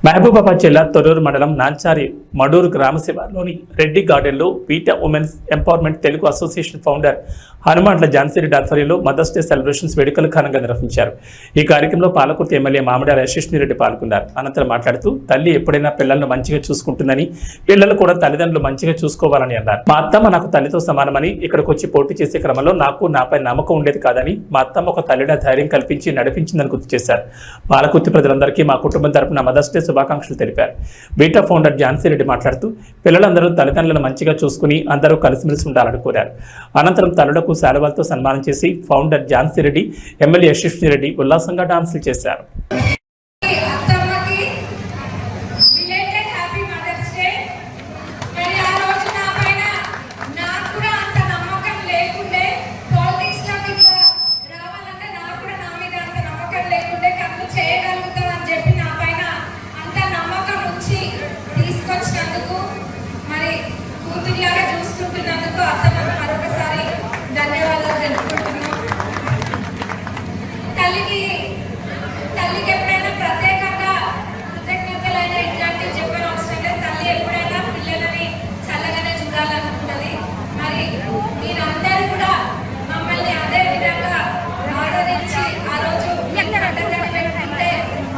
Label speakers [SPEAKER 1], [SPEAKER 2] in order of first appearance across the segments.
[SPEAKER 1] మహబూబాబాద్ జిల్లా తొర్రూరు మండలం నాంచారి మడూరు గ్రామ శివార్లోని రెడ్డి గార్డెన్లో పీటా women's empowerment Telugu association founder హనుమాన్ల ఝాన్సీరెడ్డి ఆధ్వర్యంలో మదర్స్ డే సెలబ్రేషన్స్ వేడుకలు ఘనంగా నిర్వహించారు. ఈ కార్యక్రమంలో పాలకుర్తి ఎమ్మెల్యే మామిడాల యశస్విరెడ్డి పాల్గొన్నారు. అనంతరం మాట్లాడుతూ తల్లి ఎప్పుడైనా పిల్లలను మంచిగా చూసుకుంటుందని, పిల్లలు కూడా తల్లిదండ్రులు మంచిగా చూసుకోవాలని అన్నారు. మా అత్తమ్మ నాకు తల్లితో సమానమని, ఇక్కడికి వచ్చి పోటీ చేసే క్రమంలో నాకు నాపై నమ్మకం ఉండేది కాదని, మా అత్తమ్మ ఒక తల్లిగా ధైర్యం కల్పించి నడిపించిందని గుర్తు చేశారు. పాలకుర్తి ప్రజలందరికీ మా కుటుంబం తరపున మదర్స్ డే శుభాకాంక్షలు తెలిపారు. బీటా ఫౌండర్ ఝాన్సీరెడ్డి మాట్లాడుతూ పిల్లలందరూ తల్లిదండ్రులను మంచిగా చూసుకుని అందరూ కలిసిమెలిసి ఉండాలని కోరారు. అనంతరం తల్లులకు శాలువాలతో సన్మానం చేసి ఫౌండర్ ఝాన్సీరెడ్డి, ఎమ్మెల్యే యశస్విరెడ్డి ఉల్లాసంగా డాన్సులు చేశారు.
[SPEAKER 2] చూసుకుంటున్నందుకు అత్తమ్మకు మరొకసారి ధన్యవాదాలు తెలుపుకుంటున్నాం. తల్లికి ఎప్పుడైనా ప్రత్యేకంగా కృతజ్ఞతలైన ఇట్లాంటివి చెప్పిన అవసరం లేదు. తల్లి ఎప్పుడైనా పిల్లలని చల్లగానే చూడాలనుకుంటుంది. మరి మీరందరూ కూడా మమ్మల్ని అదే విధంగా ఆరాధించి ఆ రోజు కంటతడి పెట్టుకుంటే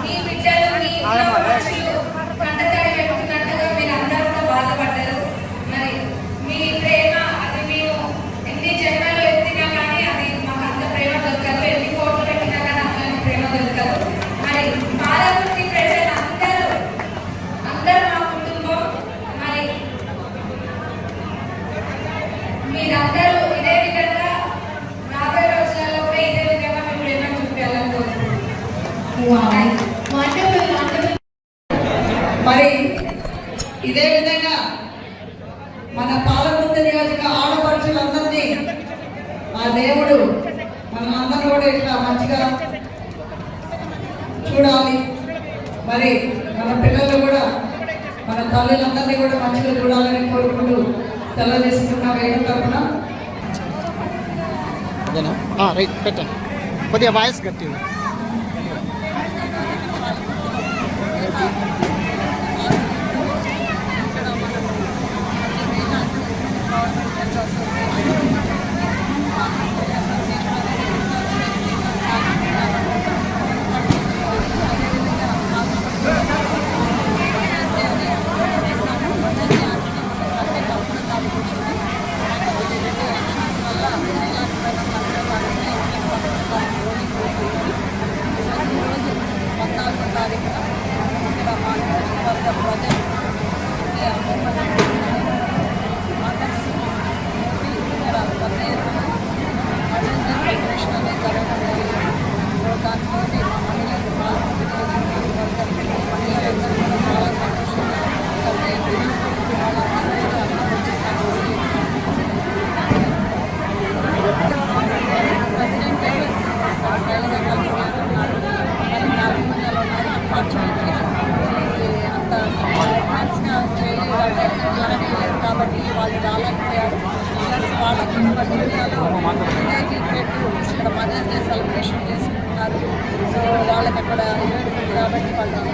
[SPEAKER 2] మీ బిడ్డలు మీ మనుషులు కంటతడి పెట్టుకున్నట్టుగా మీరు అందరూ కూడా బాధపడ్డారు. మరి మీ ప్రేమ అది మేము ఎన్ని జన్మలు ఎత్తినా కానీ అది మాకు అంత ప్రేమ దొరకదు. ఎన్ని కోట్లు పెట్టినా కానీ అంత ప్రేమ దొరకదు. మరి పాలకుర్తి ప్రజలందరూ మా కుటుంబం. మరి మీరందరూ ఇదే విధంగా రాబోయే రోజులలో కూడా ఇదే విధంగా మీ ప్రేమ చూపించాలని కోరుకుంటున్నాం.
[SPEAKER 3] మరి ఇదే విధంగా మన పాలకుర్తి నియోజక ఆడపడుచులందరినీ ఆ దేవుడు మనందరూ కూడా ఇట్లా మంచిగా చూడాలి. మరి మన పిల్లలు కూడా మన తల్లులందరినీ కూడా మంచిగా చూడాలని కోరుకుంటూ సెలవు తీసుకున్న వేగం తరఫున
[SPEAKER 4] రైట్ పెట్టండి కొద్దిగా వాయిస్ గట్టి.
[SPEAKER 3] కాబట్టి వాళ్ళు రాలేకపోయారు. ప్లస్ వాళ్ళకి ఇక్కడ మదర్స్ డే సెలబ్రేషన్ చేసుకుంటున్నారు. సో వాళ్ళకి అక్కడ ఈవెంట్ ఉంది కాబట్టి వాళ్ళు